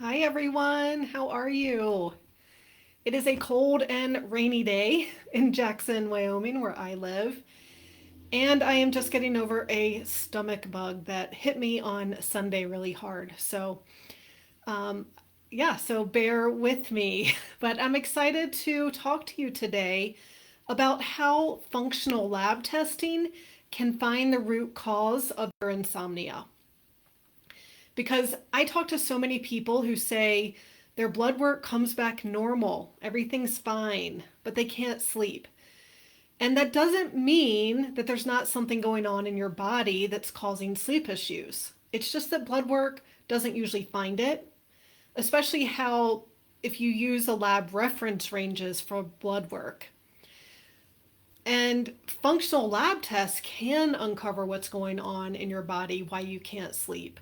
Hi everyone, how are you? It is a cold and rainy day in Jackson, Wyoming, where I live, and I am just getting over a stomach bug that hit me on Sunday really hard. Um, so bear with me. But I'm excited to talk to you today about how functional lab testing can find the root cause of your insomnia. Because I talk to so many people who say their blood work comes back normal, everything's fine, but they can't sleep. And that doesn't mean that there's not something going on in your body that's causing sleep issues. It's just that blood work doesn't usually find it, especially how if you use a lab reference ranges for blood work. And functional lab tests can uncover what's going on in your body, why you can't sleep.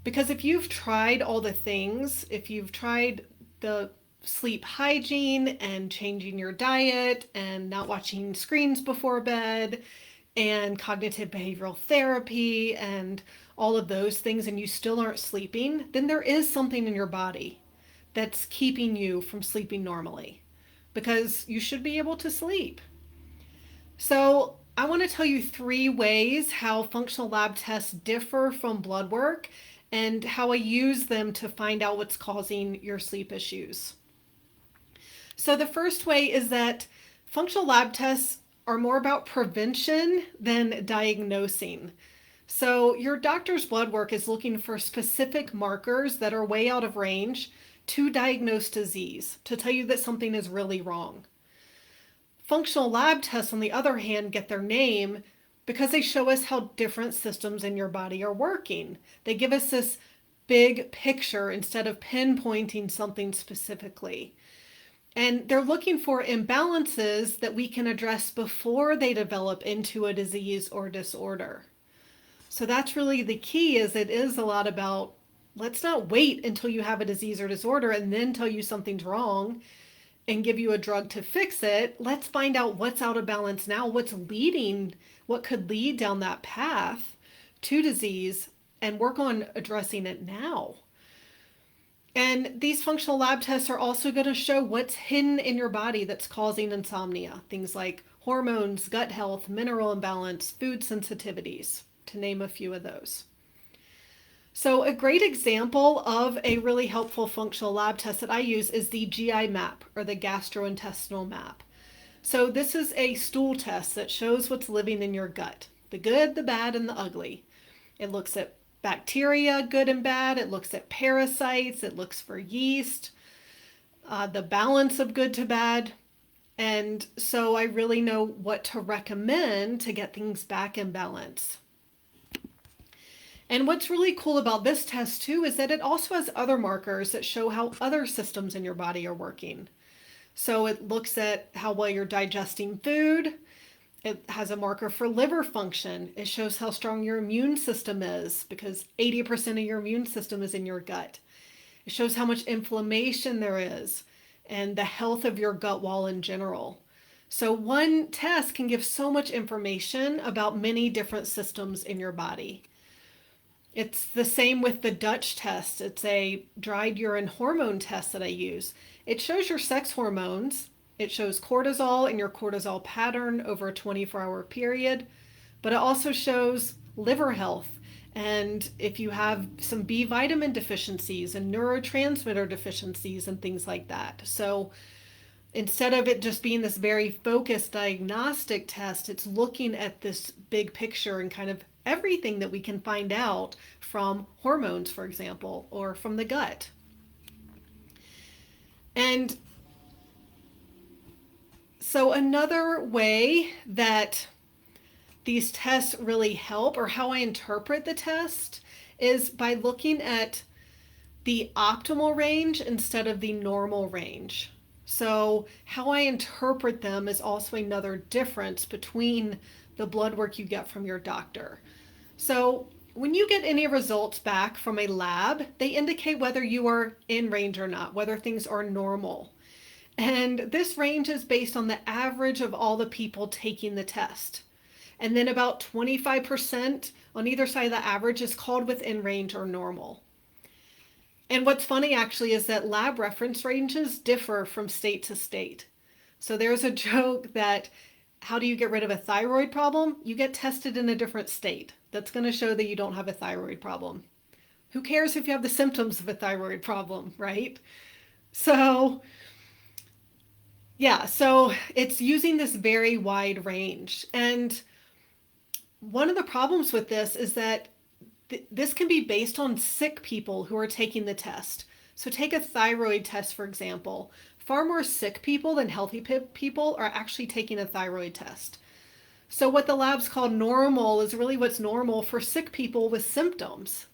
Because if you've tried all the things, if you've tried the sleep hygiene and changing your diet and not watching screens before bed and cognitive behavioral therapy and all of those things, and you still aren't sleeping, then there is something in your body that's keeping you from sleeping normally because you should be able to sleep. So, I want to tell you three ways how functional lab tests differ from blood work and how I use them to find out what's causing your sleep issues. So, the first way is that functional lab tests are more about prevention than diagnosing. So, your doctor's blood work is looking for specific markers that are way out of range to diagnose disease, to tell you that something is really wrong. Functional lab tests, on the other hand, get their name because they show us how different systems in your body are working. They give us this big picture instead of pinpointing something specifically. And they're looking for imbalances that we can address before they develop into a disease or disorder. So that's really the key. Is it is a lot about, let's not wait until you have a disease or disorder and then tell you something's wrong and give you a drug to fix it. Let's find out what's out of balance now, what could lead down that path to disease, and work on addressing it now. And these functional lab tests are also going to show what's hidden in your body that's causing insomnia. Things like hormones, gut health, mineral imbalance, food sensitivities, to name a few of those. So a great example of a really helpful functional lab test that I use is the GI map, or the gastrointestinal map. So this is a stool test that shows what's living in your gut, the good, the bad, and the ugly. It looks at bacteria, good and bad. It looks at parasites. It looks for yeast, the balance of good to bad. And so I really know what to recommend to get things back in balance. And what's really cool about this test too is that it also has other markers that show how other systems in your body are working. So it looks at how well you're digesting food. It has a marker for liver function. It shows how strong your immune system is because 80% of your immune system is in your gut. It shows how much inflammation there is and the health of your gut wall in general. So one test can give so much information about many different systems in your body. It's the same with the Dutch test. It's a dried urine hormone test that I use. It shows your sex hormones. It shows cortisol and your cortisol pattern over a 24-hour period, but it also shows liver health and if you have some B vitamin deficiencies and neurotransmitter deficiencies and things like that. So instead of it just being this very focused diagnostic test, it's looking at this big picture and kind of everything that we can find out from hormones, for example, or from the gut. And so another way that these tests really help, or how I interpret the test, is by looking at the optimal range instead of the normal range. So how I interpret them is also another difference between the blood work you get from your doctor. So when you get any results back from a lab, they indicate whether you are in range or not, whether things are normal. And this range is based on the average of all the people taking the test. And then about 25% on either side of the average is called within range or normal. And what's funny actually is that lab reference ranges differ from state to state. So there's a joke that how do you get rid of a thyroid problem? You get tested in a different state. That's going to show that you don't have a thyroid problem. Who cares if you have the symptoms of a thyroid problem, right? So, yeah, so it's using this very wide range. And one of the problems with this is that this can be based on sick people who are taking the test. So take a thyroid test, for example. Far more sick people than healthy people are actually taking a thyroid test. So what the labs call normal is really what's normal for sick people with symptoms.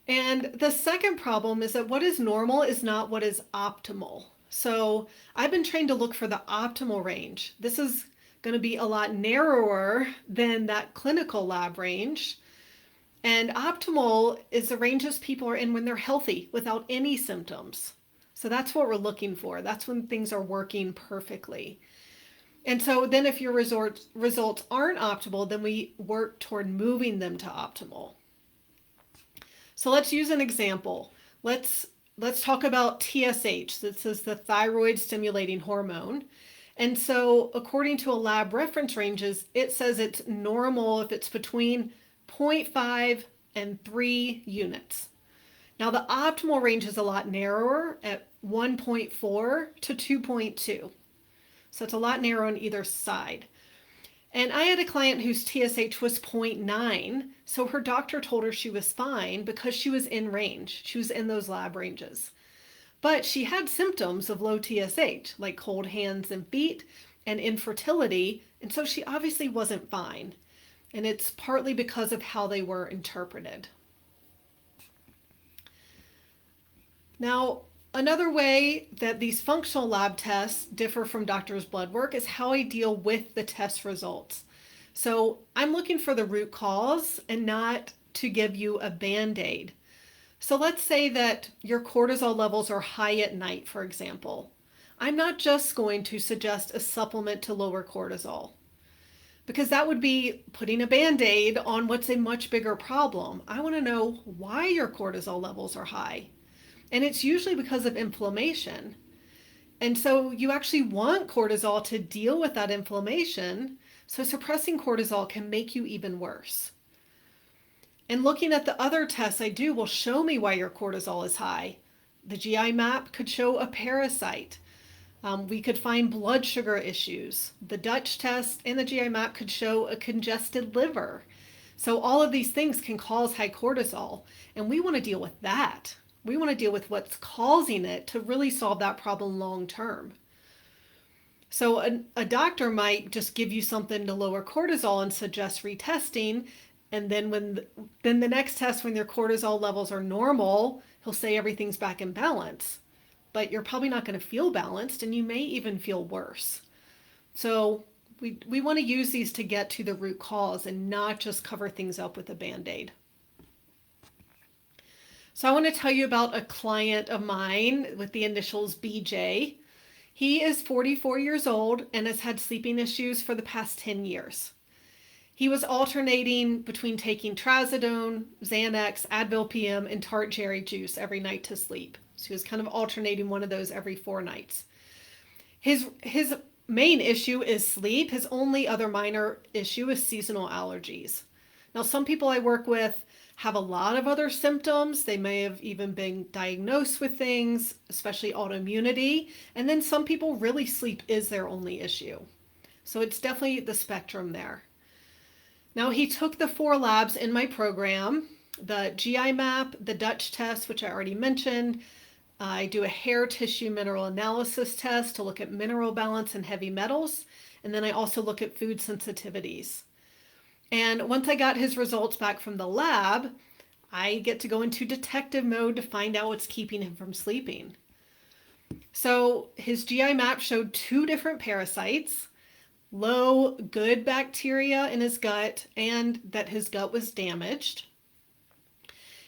And the second problem is that what is normal is not what is optimal. So I've been trained to look for the optimal range. This is going to be a lot narrower than that clinical lab range. And optimal is the ranges people are in when they're healthy without any symptoms. So that's what we're looking for. That's when things are working perfectly. And so then if your results aren't optimal, then we work toward moving them to optimal. So let's use an example. Let's talk about TSH. This is the thyroid stimulating hormone. And so according to a lab reference ranges, it says it's normal if it's between 0.5 and 3 units. Now the optimal range is a lot narrower at 1.4 to 2.2. So it's a lot narrower on either side. And I had a client whose TSH was 0.9, so her doctor told her she was fine because she was in range. She was in those lab ranges. But she had symptoms of low TSH, like cold hands and feet and infertility, and so she obviously wasn't fine. And it's partly because of how they were interpreted. Now, another way that these functional lab tests differ from doctors' blood work is how I deal with the test results. So I'm looking for the root cause and not to give you a band-aid. So let's say that your cortisol levels are high at night, for example. I'm not just going to suggest a supplement to lower cortisol, because that would be putting a band-aid on what's a much bigger problem. I want to know why your cortisol levels are high. And it's usually because of inflammation. And so you actually want cortisol to deal with that inflammation. So suppressing cortisol can make you even worse. And looking at the other tests I do will show me why your cortisol is high. The GI map could show a parasite. We could find blood sugar issues. The Dutch test and the GI map could show a congested liver. So all of these things can cause high cortisol, and we want to deal with that. We want to deal with what's causing it to really solve that problem long term. So a doctor might just give you something to lower cortisol and suggest retesting, and then the next test when your cortisol levels are normal, he'll say everything's back in balance. But you're probably not going to feel balanced, and you may even feel worse. So we want to use these to get to the root cause and not just cover things up with a band-aid. So I want to tell you about a client of mine with the initials BJ. He is 44 years old and has had sleeping issues for the past 10 years. He was alternating between taking trazodone, Xanax, Advil PM, and tart cherry juice every night to sleep. So he was kind of alternating one of those every 4 nights. His main issue is sleep. His only other minor issue is seasonal allergies. Now, some people I work with have a lot of other symptoms. They may have even been diagnosed with things, especially autoimmunity. And then some people really sleep is their only issue. So it's definitely the spectrum there. Now he took the 4 labs in my program, the GI map, the Dutch test, which I already mentioned. I do a hair tissue mineral analysis test to look at mineral balance and heavy metals. And then I also look at food sensitivities. And once I got his results back from the lab, I get to go into detective mode to find out what's keeping him from sleeping. So his GI map showed 2 different parasites, low good bacteria in his gut, and that his gut was damaged.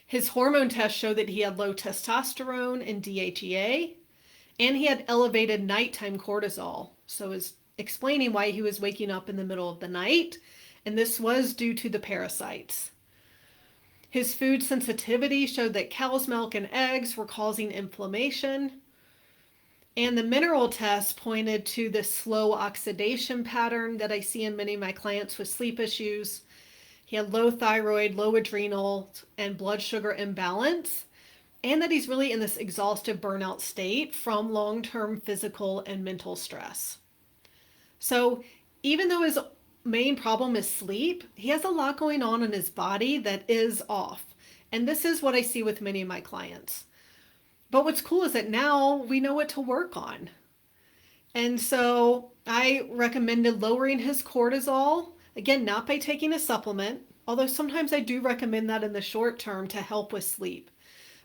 His hormone test showed that he had low testosterone and DHEA, and he had elevated nighttime cortisol. So it's explaining why he was waking up in the middle of the night. And this was due to the parasites. His food sensitivity showed that cow's milk and eggs were causing inflammation. And the mineral test pointed to the slow oxidation pattern that I see in many of my clients with sleep issues. He had low thyroid, low adrenal, and blood sugar imbalance, and that he's really in this exhaustive burnout state from long-term physical and mental stress. So even though his main problem is sleep, he has a lot going on in his body that is off. And this is what I see with many of my clients. But what's cool is that now we know what to work on. And so I recommended lowering his cortisol, again, not by taking a supplement, although sometimes I do recommend that in the short term to help with sleep.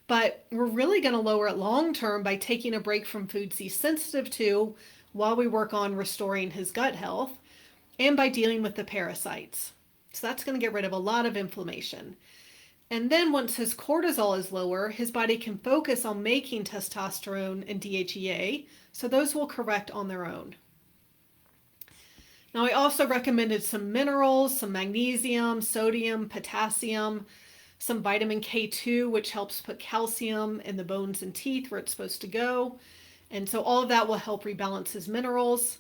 But we're really going to lower it long term by taking a break from foods he's sensitive to while we work on restoring his gut health and by dealing with the parasites. So that's going to get rid of a lot of inflammation. And then once his cortisol is lower, his body can focus on making testosterone and DHEA, so those will correct on their own. Now I also recommended some minerals, some magnesium, sodium, potassium, some vitamin K2, which helps put calcium in the bones and teeth where it's supposed to go. And so all of that will help rebalance his minerals.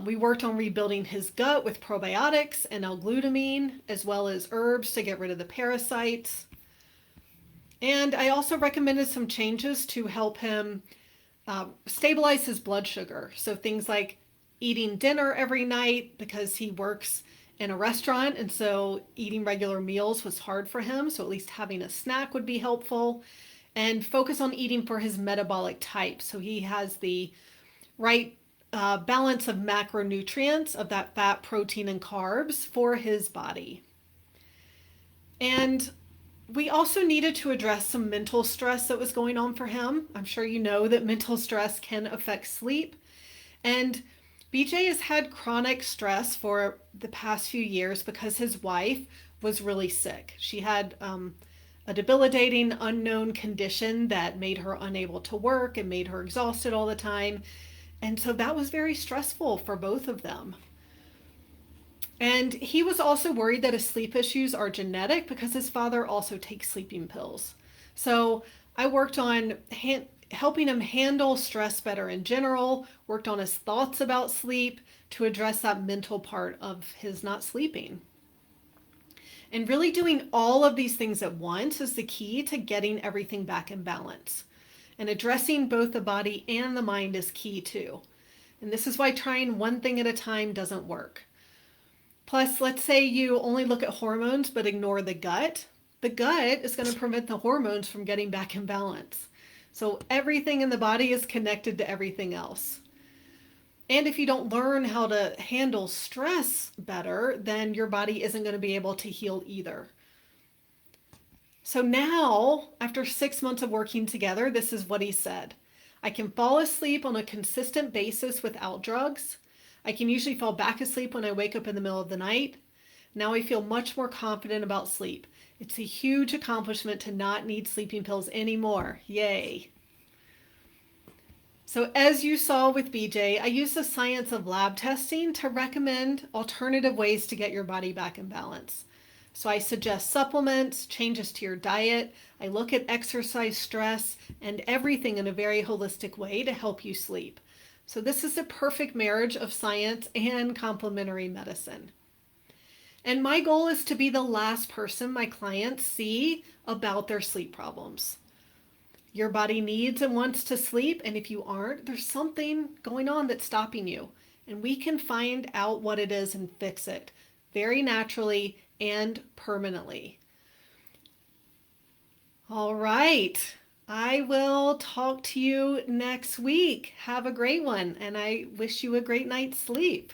We worked on rebuilding his gut with probiotics and L-glutamine, as well as herbs to get rid of the parasites. And I also recommended some changes to help him stabilize his blood sugar. So things like eating dinner every night, because he works in a restaurant, and so eating regular meals was hard for him. So at least having a snack would be helpful. And focus on eating for his metabolic type. So he has the right balance of macronutrients of that fat, protein, and carbs for his body. And we also needed to address some mental stress that was going on for him. I'm sure you know that mental stress can affect sleep. And BJ has had chronic stress for the past few years because his wife was really sick. She had a debilitating unknown condition that made her unable to work and made her exhausted all the time. And so that was very stressful for both of them. And he was also worried that his sleep issues are genetic because his father also takes sleeping pills. So I worked on helping him handle stress better in general, worked on his thoughts about sleep to address that mental part of his not sleeping. And really doing all of these things at once is the key to getting everything back in balance. And addressing both the body and the mind is key too. And this is why trying one thing at a time doesn't work. Plus, let's say you only look at hormones but ignore the gut. The gut is going to prevent the hormones from getting back in balance. So everything in the body is connected to everything else. And if you don't learn how to handle stress better, then your body isn't going to be able to heal either. So now, after 6 months of working together, this is what he said. I can fall asleep on a consistent basis without drugs. I can usually fall back asleep when I wake up in the middle of the night. Now I feel much more confident about sleep. It's a huge accomplishment to not need sleeping pills anymore. Yay. So as you saw with BJ, I use the science of lab testing to recommend alternative ways to get your body back in balance. So I suggest supplements, changes to your diet. I look at exercise, stress, and everything in a very holistic way to help you sleep. So this is a perfect marriage of science and complementary medicine. And my goal is to be the last person my clients see about their sleep problems. Your body needs and wants to sleep, and if you aren't, there's something going on that's stopping you. And we can find out what it is and fix it very naturally and permanently. All right. I will talk to you next week. Have a great one, and I wish you a great night's sleep.